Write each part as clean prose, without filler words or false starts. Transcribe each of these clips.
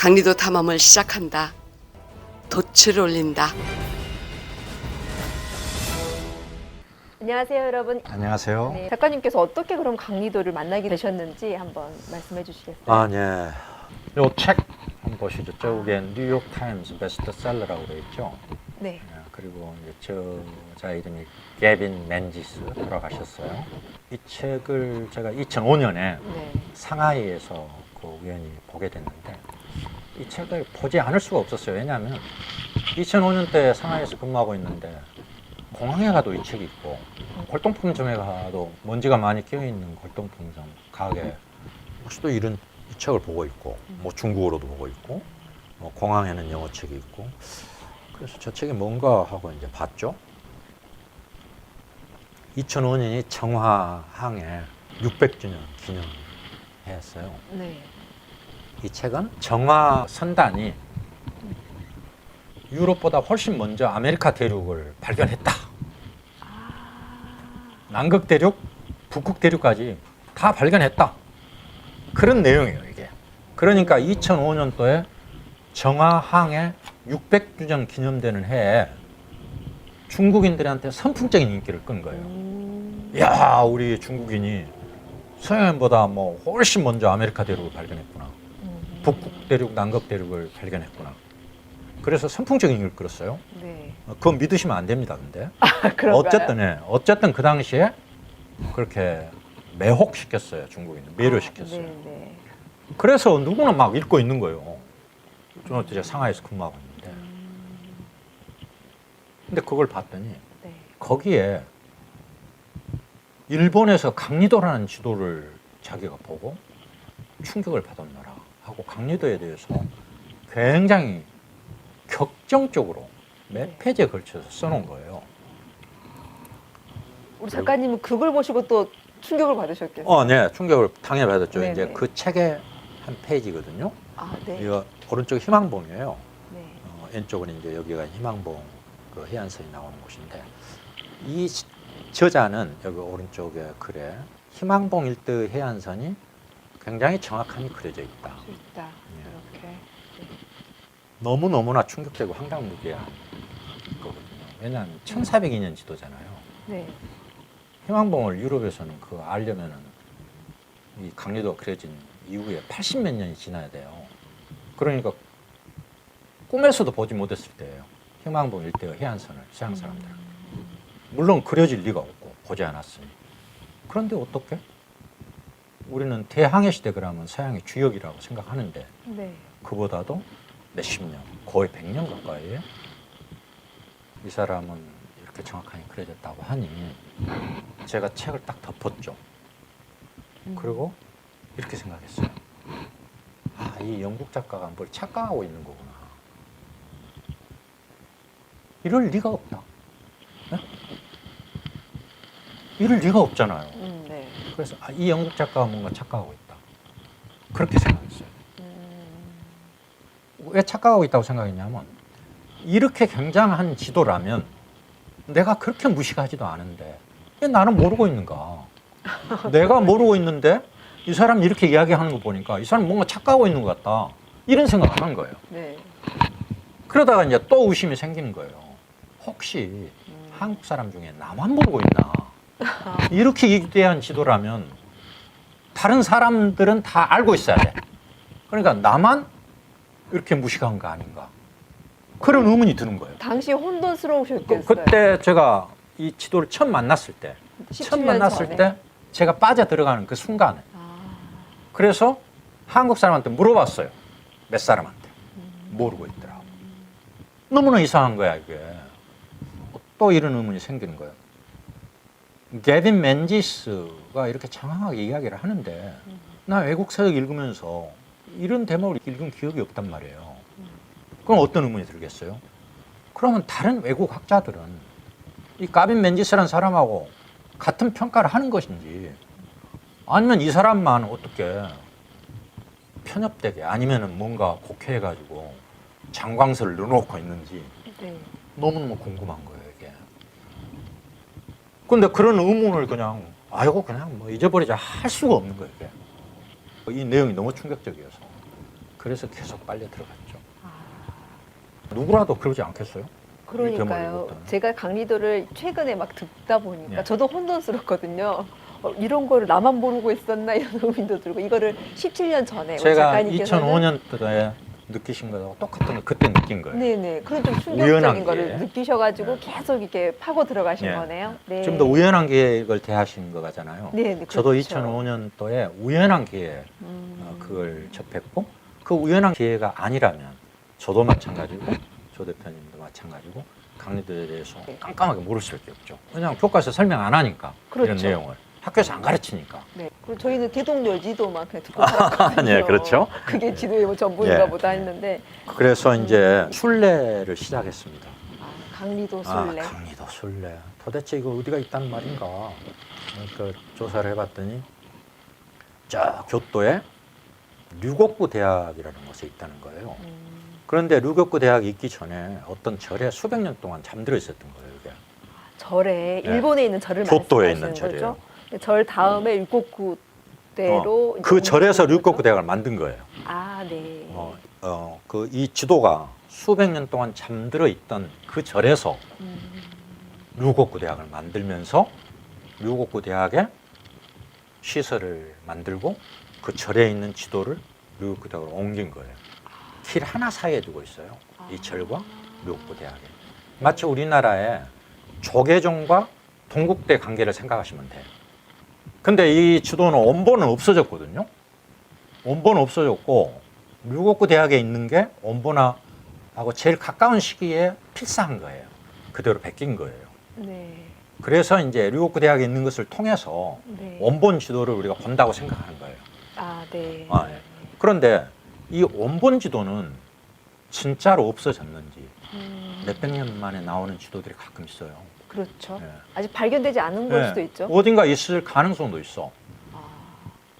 강리도 탐험을 시작한다. 돛을 올린다. 안녕하세요, 여러분. 안녕하세요. 네, 작가님께서 어떻게 그럼 강리도를 만나게 되셨는지 한번 말씀해 주시겠어요? 아, 네. 요 책 한번 보시죠. 저게 뉴욕 타임스 베스트셀러라고 되어 있죠. 네. 그리고 이제 저자 이름이 게빈 맨지스 돌아가셨어요. 이 책을 제가 2005년에 네. 상하이에서 그 우연히 보게 됐는데 이 책을 보지 않을 수가 없었어요. 왜냐하면 2005년 때 상하이에서 근무하고 있는데 공항에 가도 이 책이 있고 골동품점에 가도 먼지가 많이 끼어있는 골동품점 가게 혹시 또 이런 이 책을 보고 있고 뭐 중국어로도 보고 있고 뭐 공항에는 영어 책이 있고 그래서 저 책이 뭔가 하고 이제 봤죠. 2005년이 정화항해 600주년 기념해였어요. 네. 이 책은 정화 선단이 유럽보다 훨씬 먼저 아메리카 대륙을 발견했다. 남극 대륙, 북극 대륙까지 다 발견했다. 그런 내용이에요, 이게. 그러니까 2005년도에 정화항해 600주년 기념되는 해에 중국인들한테 선풍적인 인기를 끈 거예요. 야, 우리 중국인이 서양인보다 뭐 훨씬 먼저 아메리카 대륙을 발견했구나. 북극 대륙, 남극 대륙을 발견했구나. 그래서 선풍적인 인기를 끌었어요. 네. 그건 믿으시면 안 됩니다, 근데. 그런가요? 어쨌든 그 당시에 그렇게 매혹시켰어요, 중국인을. 매료시켰어요. 네, 네. 그래서 누구나 막 읽고 있는 거예요. 저는 어제 상하이에서 근무하고 있는데. 근데 그걸 봤더니 네. 거기에 일본에서 강리도라는 지도를 자기가 보고 충격을 받았노라 하고 강리도에 대해서 굉장히 격정적으로 몇 페이지에 걸쳐서 써놓은 거예요. 우리 작가님은 그걸 보시고 또 충격을 받으셨겠어요? 네, 충격을 당연히 받았죠. 네네. 이제 그 책의 한 페이지거든요. 아, 네. 이거 오른쪽 희망봉이에요. 네. 왼쪽은 이제 여기가 희망봉 그 해안선이 나오는 곳인데 이 저자는 여기 오른쪽에 글에 희망봉 일대 해안선이 굉장히 정확하게 그려져 있다. 있다. 이렇게. 너무나 충격되고 황당무계한 거거든요. 왜냐하면 1402년 지도잖아요. 네. 희망봉을 유럽에서는 그거 알려면은 이 강리도가 그려진 이후에 80몇 년이 지나야 돼요. 그러니까 꿈에서도 보지 못했을 때예요. 희망봉 일대의 해안선을 서양 사람들은. 물론 그려질 리가 없고 보지 않았으니. 그런데 어떻게? 우리는 대항해 시대 그러면 서양의 주역이라고 생각하는데 네. 그보다도 몇십 년, 거의 100년 가까이에 이 사람은 이렇게 정확하게 그려졌다고 하니 제가 책을 딱 덮었죠. 그리고 이렇게 생각했어요. 아, 이 영국 작가가 뭘 착각하고 있는 거구나. 이럴 리가 없다. 네? 이럴 리가 없잖아요. 네. 그래서 이 영국 작가가 뭔가 착각하고 있다. 그렇게 생각했어요. 왜 착각하고 있다고 생각했냐면 이렇게 굉장한 지도라면 내가 그렇게 무식하지도 않은데 왜 나는 모르고 있는가? 내가 모르고 있는데 이 사람이 이렇게 이야기하는 거 보니까 이 사람 뭔가 착각하고 있는 것 같다. 이런 생각을 한 거예요. 네. 그러다가 이제 또 의심이 생기는 거예요. 혹시 한국 사람 중에 나만 모르고 있나? 이렇게 위대한 지도라면 다른 사람들은 다 알고 있어야 돼. 그러니까 나만 이렇게 무식한 거 아닌가? 그런 의문이 드는 거예요. 당시 혼돈스러우셨겠어요. 그때 제가 이 지도를 처음 만났을 때, 17년 전에. 때 제가 빠져 들어가는 그 순간에 그래서 한국 사람한테 물어봤어요. 몇 사람한테. 모르고 있더라고. 너무나 이상한 거야, 이게. 또 이런 의문이 생기는 거예요. 게빈 맨지스가 이렇게 장황하게 이야기를 하는데 나 외국 서적 읽으면서 이런 대목을 읽은 기억이 없단 말이에요. 그럼 어떤 의문이 들겠어요? 그러면 다른 외국 학자들은 이 가빈 맨지스라는 사람하고 같은 평가를 하는 것인지 아니면 이 사람만 어떻게 편협되게 아니면은 뭔가 곡해해가지고 장광설을 넣어놓고 있는지 네. 너무너무 궁금한 거예요, 이게. 근데 그런 의문을 그냥 그냥 뭐 잊어버리자 할 수가 없는 거예요, 이게. 이 내용이 너무 충격적이어서. 그래서 계속 빨려 들어갔죠. 누구라도 그러지 않겠어요? 그러니까요. 제가 강리도를 최근에 막 듣다 보니까 예. 저도 혼돈스럽거든요. 이런 거를 나만 모르고 있었나 이런 의문도 들고 이거를 17년 전에 우리 제가 작가님께서는 2005년도에 느끼신 거하고 똑같은 거 그때 느낀 거예요. 네네 그런 좀 우연한 충격적인 거를 기회. 느끼셔가지고 계속 이렇게 파고 들어가신 예. 거네요. 네. 좀 더 우연한 기획을 대하신 거잖아요. 네, 저도 그렇죠. 2005년도에 우연한 기회에 그걸 접했고 그 우연한 기회가 아니라면 저도 마찬가지고 조 대표님도 마찬가지고 강리도에 대해서 깜깜하게 모를 수밖에 없죠. 왜냐하면 교과서 설명 안 하니까 이런 그렇죠. 내용을 학교에서 안 가르치니까. 네. 그리고 저희는 대동여 지도만 그냥 듣고 살았거든요. 네, 그렇죠. 그게 지도의 뭐 전부인가 예. 보다 했는데 그래서 이제 순례를 시작했습니다. 강리도 순례. 강리도 순례. 도대체 이거 어디가 있다는 말인가? 그러니까 조사를 해봤더니 저 교토에 류곡구 대학이라는 곳에 있다는 거예요. 그런데 류곡구 대학이 있기 전에 어떤 절에 수백 년 동안 잠들어 있었던 거예요. 이게. 절에 예. 일본에 있는 절을 교토에 말씀하시는 있는 절이에요. 거죠? 절 다음에 류곡구대로 그 절에서 류곡구 대학을 만든 거예요. 아, 네. 그 이 지도가 수백 년 동안 잠들어 있던 그 절에서 류곡구 대학을 만들면서 류곡구 대학에 시설을 만들고 그 절에 있는 지도를 류곡구 대학으로 옮긴 거예요. 길 하나 사이에 두고 있어요. 이 절과 류곡구 대학에. 마치 우리나라의 조계종과 동국대 관계를 생각하시면 돼요. 근데 이 지도는 원본은 없어졌거든요. 원본은 없어졌고 류곡구 대학에 있는 게 원본하고 제일 가까운 시기에 필사한 거예요. 그대로 베낀 거예요. 네. 그래서 이제 류곡구 대학에 있는 것을 통해서 네. 원본 지도를 우리가 본다고 생각하는 거예요. 아, 네. 예. 그런데 이 원본 지도는 진짜로 없어졌는지 몇백 년 만에 나오는 지도들이 가끔 있어요. 그렇죠. 예. 아직 발견되지 않은 걸 예. 수도 있죠. 어딘가 있을 가능성도 있어.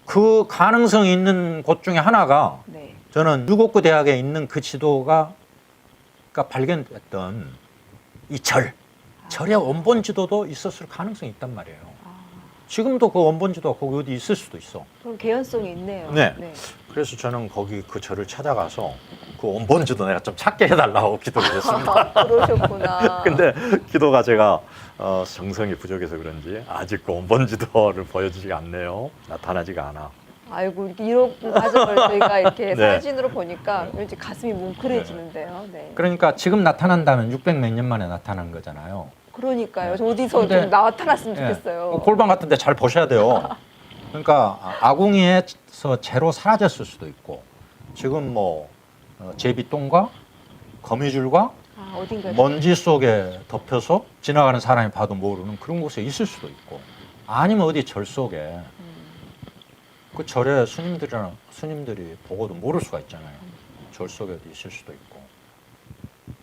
그 가능성이 있는 곳 중에 하나가 네. 저는 류곡구 대학에 있는 그 지도가 발견됐던 이 절의 원본 지도도 있었을 가능성이 있단 말이에요. 지금도 그 원본 지도가 거기 어디 있을 수도 있어. 그럼 개연성이 있네요. 네. 그래서 저는 거기 그 절을 찾아가서 그 원본 지도 내가 좀 찾게 해달라고 기도를 했습니다. 그러셨구나. 근데 기도가 제가 정성이 부족해서 그런지 아직 그 원본 지도를 보여주지가 않네요. 나타나지가 않아. 아이고 이렇게 이런 과정을 저희가 이렇게 네. 사진으로 보니까 왠지 가슴이 뭉클해지는데요. 네. 그러니까 지금 나타난다면 600 몇 년 만에 나타난 거잖아요. 그러니까요. 저 어디서 근데- 좀 나타났으면 예. 좋겠어요. 골방 같은 데 잘 보셔야 돼요. 그러니까 아궁이에서 재로 사라졌을 수도 있고 지금 뭐 제비똥과 거미줄과 아, 어딘가에 먼지 속에 덮여서 지나가는 사람이 봐도 모르는 그런 곳에 있을 수도 있고 아니면 어디 절 속에 그 절에 스님들이 보고도 모를 수가 있잖아요. 절 속에도 있을 수도 있고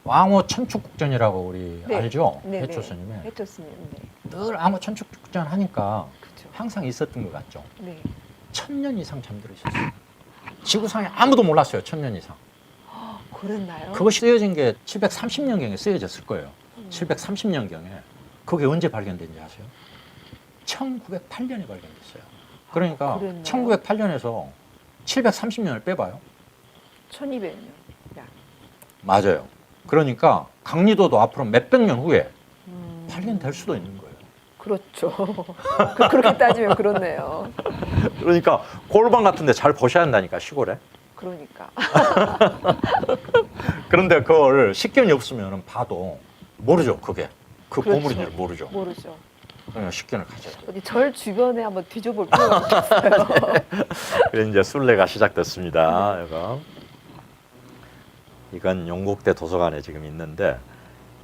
왕호 천축국전이라고 우리 네. 알죠? 네, 해초 네. 스님의 해초 스님. 네. 늘 왕호 천축국전 하니까 그렇죠. 항상 있었던 것 같죠. 네. 1000년 이상 잠들어 있었어요. 지구상에 아무도 몰랐어요. 1000년 이상. 그랬나요? 그것이 쓰여진 게 730년경에 쓰여졌을 거예요. 730년경에. 그게 언제 발견된지 아세요? 1908년에 발견됐어요. 그러니까 그랬나요? 1908년에서 730년을 빼봐요. 1200년. 맞아요. 그러니까 강리도도 앞으로 몇백 년 후에 발견될 수도 있는 거예요. 그렇죠. 그렇게 따지면 그렇네요. 그러니까 골방 같은 데 잘 보셔야 한다니까, 시골에. 그러니까. 그런데 그걸 식견이 없으면 봐도 모르죠, 그게. 그 그렇죠. 보물인 줄 모르죠. 모르죠. 그러니까 식견을 가져야 돼요. 어디 절 주변에 한번 뒤져볼 필요가 있겠어요. 그래서 이제 순례가 시작됐습니다. 이건 용국대 도서관에 지금 있는데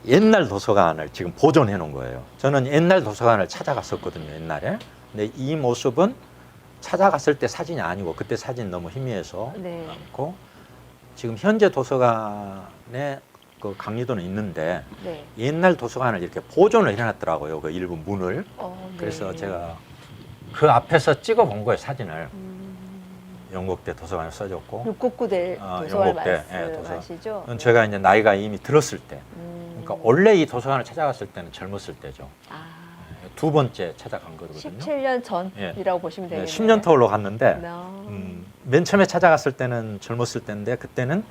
옛날 도서관을 지금 보존해 놓은 거예요. 저는 옛날 도서관을 찾아갔었거든요, 옛날에. 근데 이 모습은 찾아갔을 때 사진이 아니고 그때 사진 너무 희미해서 네. 않고 지금 현재 도서관에 그 강리도는 있는데 네. 옛날 도서관을 이렇게 보존을 해놨더라고요, 그 일부 문을. 네. 그래서 제가 그 앞에서 찍어본 거예요, 사진을. 용국대 도서관에 써줬고. 육곡구대 도서관 말씀하시죠? 제가 이제 나이가 이미 들었을 때. 그러니까 원래 이 도서관을 찾아갔을 때는 젊었을 때죠. 아, 두 번째 찾아간 거거든요. 17년 전이라고 보시면 되겠네요. 10년 터울로 갔는데 No. 맨 처음에 찾아갔을 때는 젊었을 때인데 그때는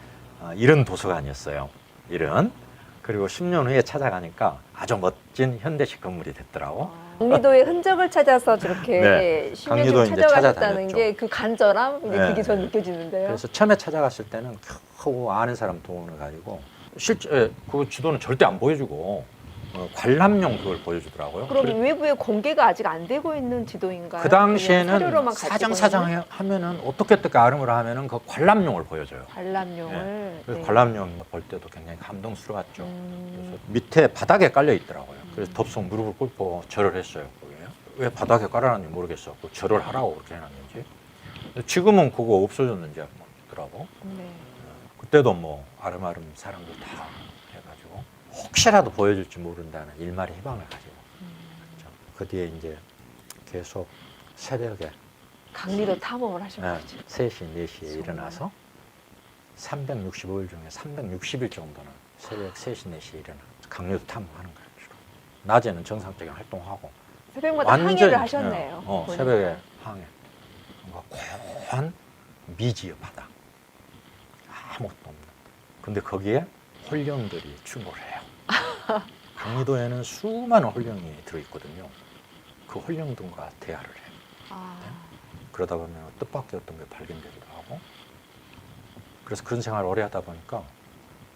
이런 도서관이었어요. 이런. 그리고 10년 후에 찾아가니까 아주 멋진 현대식 건물이 됐더라고. 강리도의 흔적을 찾아서 저렇게 네, 10년 강리도 전 이제 찾아가셨다는 찾아다녔죠. 게 그 간절함 이제 네. 그게 전 느껴지는데요. 그래서 처음에 찾아갔을 때는 겨우 아는 사람 도움을 가지고 실제 그 지도는 절대 안 보여주고 관람용 그걸 보여주더라고요. 그럼 외부에 공개가 아직 안 되고 있는 지도인가요? 그 그냥 당시에는 사료로만 가지고 사정사정 있는? 하면은 어떻게 아름을 하면은 그 관람용을 보여줘요. 관람용을. 그래서 네. 관람용 볼 때도 굉장히 감동스러웠죠. 음. 그래서 밑에 바닥에 깔려 있더라고요. 그래서 덥석 무릎을 꿇고 절을 했어요. 거기에. 왜 바닥에 깔아놨는지 모르겠어. 그 절을 하라고 그렇게 해놨는지. 지금은 그거 없어졌는지 모르더라고. 네. 그때도 뭐 아름아름 사람들 다 해가지고 혹시라도 보여줄지 모른다는 일말의 희망을 가지고 그렇죠. 그 뒤에 이제 계속 새벽에 강리도 탐험을 하신 네, 거죠. 3시, 4시에 정말. 일어나서 365일 중에 360일 정도는 새벽 3시, 4시에 일어나 강리도 탐험하는 거예요. 주로. 낮에는 정상적인 활동하고 새벽마다 완전히, 항해를 하셨네요. 보니까. 새벽에 항해. 뭔가 고한 미지의 바다. 아무것도 없는. 근데 거기에 홀령들이 출몰을 해요. 강리도에는 수많은 홀령이 들어있거든요. 그 홀령들과 대화를 해요. 아, 그러다 보면 뜻밖의 어떤 게 발견되기도 하고. 그래서 그런 생활을 오래 하다 보니까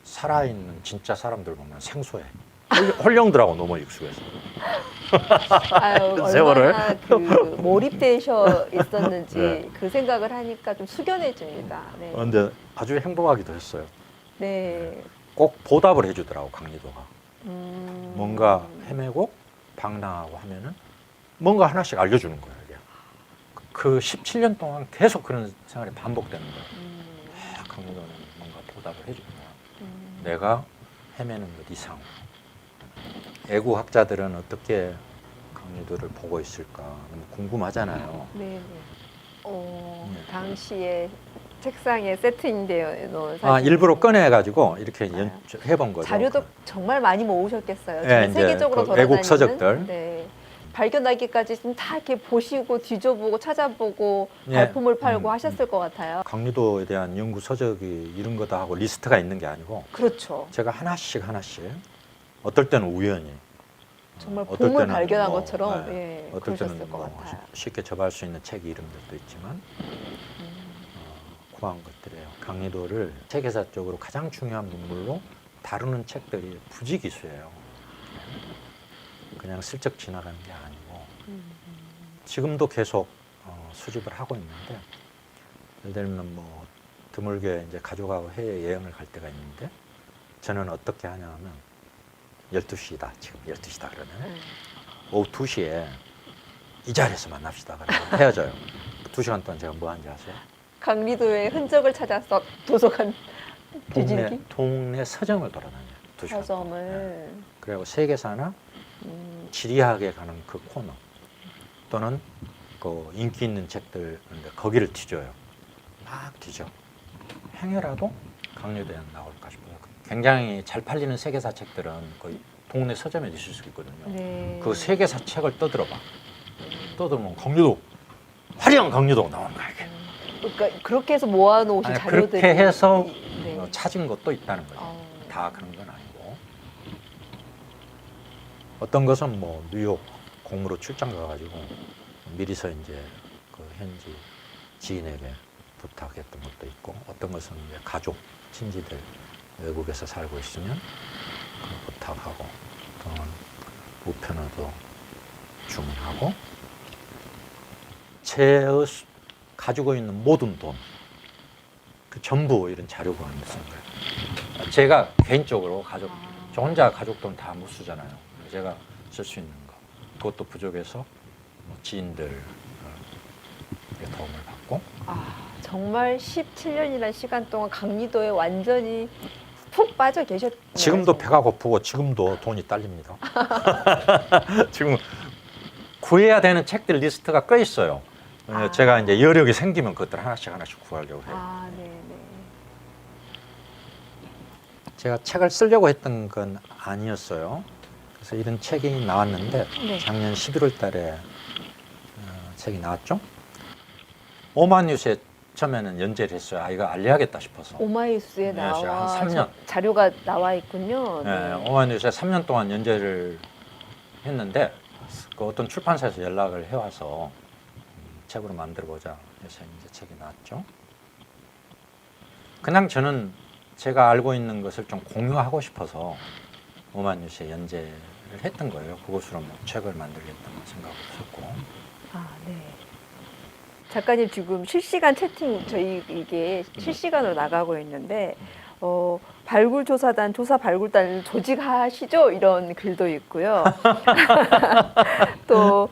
살아있는 진짜 사람들 보면 생소해. 홀령들하고 너무 익숙해서. 아유, 세월을. 얼마나 그 몰입되셔 있었는지 네. 그 생각을 하니까 좀 숙연해집니다. 네. 근데 아주 행복하기도 했어요. 네. 꼭 보답을 해주더라고, 강리도가. 음. 뭔가 헤매고 방랑하고 하면은 뭔가 하나씩 알려주는 거예요. 이게. 그 17년 동안 계속 그런 생활이 반복되는 거예요. 강리도는 뭔가 보답을 해주는 거야. 내가 헤매는 것 이상. 애국학자들은 어떻게 강리도를 보고 있을까 너무 궁금하잖아요. 네. 네. 당시에 책상에 세팅되어 놓은 사진. 아, 일부러 꺼내가지고 이렇게 맞아요. 해본 거죠. 자료도 정말 많이 모으셨겠어요. 네, 전 이제 세계적으로 그 돌아다니는 애국 서적들. 네. 발견하기까지 좀 다 이렇게 보시고 뒤져보고 찾아보고 네. 발품을 팔고 하셨을 것 같아요. 강리도에 대한 연구 서적이 이런 거다 하고 리스트가 있는 게 아니고 그렇죠. 제가 하나씩 어떨 때는 우연히 정말 어떨 보물 때는 발견한 뭐, 것처럼 네. 예, 어떨 그러셨을 때는 것 뭐 같아요. 쉽게 접할 수 있는 책 이름들도 있지만 구한 것들이에요. 강리도를 세계사적으로 가장 중요한 문물로 다루는 책들이 부지기수예요. 그냥 슬쩍 지나가는 게 아니고 지금도 계속 수집을 하고 있는데 예를 들면 뭐 드물게 이제 가족하고 해외 여행을 갈 때가 있는데 저는 어떻게 하냐면 12시다 지금 12시다 그러면 오후 2시에 이 자리에서 만납시다 그러면 헤어져요. 2시간 동안 제가 뭐 하는지 아세요? 강리도의 흔적을 찾아서 도서관 뒤지기 동네 서점을 돌아다녀요. 2시간 동안. 서점을 그리고 세계사나 지리학에 가는 그 코너 또는 그 인기 있는 책들 거기를 뒤져요. 막 뒤져. 행여라도 강리도에 나올까 싶어요. 굉장히 잘 팔리는 세계사 책들은 거의 동네 서점에 있을 수 있거든요. 네. 그 세계사 책을 떠들어봐. 떠들면 강리도 화려한 강리도가 나오는 거야 이게. 그러니까 그렇게 해서 모아놓으신 아니, 자료들이 그렇게 해서 네. 찾은 것도 있다는 거죠. 어. 다 그런 건 아니고 어떤 것은 뭐 뉴욕 공무로 출장 가가지고 미리서 이제 그 현지 지인에게 부탁했던 것도 있고 어떤 것은 이제 가족 친지들 외국에서 살고 있으면 그 부탁하고 또는 우편으로 주문하고 제 가지고 있는 모든 돈 그 전부 이런 자료관을 쓴 거예요. 제가 개인적으로 가족, 저 혼자 가족 돈 다 못 쓰잖아요. 제가 쓸 수 있는 거. 그것도 부족해서 뭐 지인들 도움을 받고. 아, 정말 17년이라는 시간 동안 강리도에 완전히 푹 빠져 계셨네요. 지금도 배가 고프고 지금도 돈이 딸립니다. 지금 구해야 되는 책들 리스트가 꽤 있어요. 아. 제가 이제 여력이 생기면 그것들 하나씩 구하려고 해요. 아, 네, 네. 제가 책을 쓰려고 했던 건 아니었어요. 그래서 이런 책이 나왔는데 네. 작년 11월 달에 책이 나왔죠. 오마니뉴스에 처음에는 연재를 했어요. 아, 이거 알려야겠다 싶어서. 오마이뉴스에 네, 나와 한 3년. 자료가 나와 있군요. 네, 네. 오마이뉴스에 3년 동안 연재를 했는데 그 어떤 출판사에서 연락을 해와서 책으로 만들어보자 해서 이제 책이 나왔죠. 그냥 저는 제가 알고 있는 것을 좀 공유하고 싶어서 오마이뉴스에 연재를 했던 거예요. 그것으로 뭐 책을 만들겠다는 생각 없었고. 아, 네. 작가님 지금 실시간 채팅 저희 이게 실시간으로 나가고 있는데 발굴조사단 조사 발굴단을 조직하시죠? 이런 글도 있고요. 또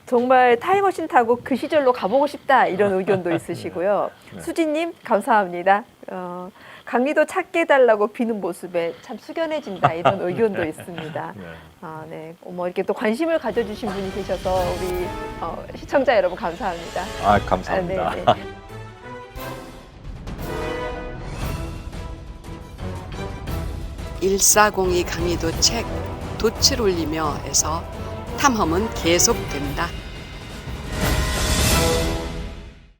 정말 타임머신 타고 그 시절로 가보고 싶다 이런 의견도 있으시고요. 네. 수진님 감사합니다. 강리도 찾게 해달라고 비는 모습에 참 숙연해진다 이런 의견도 있습니다. 네. 아, 네. 이렇게 또 관심을 가져주신 분이 계셔서 우리 시청자 여러분 감사합니다. 아, 감사합니다. 아, 네, 네. (1402) 강의도 책 돛을 올리며에서 탐험은 계속된다.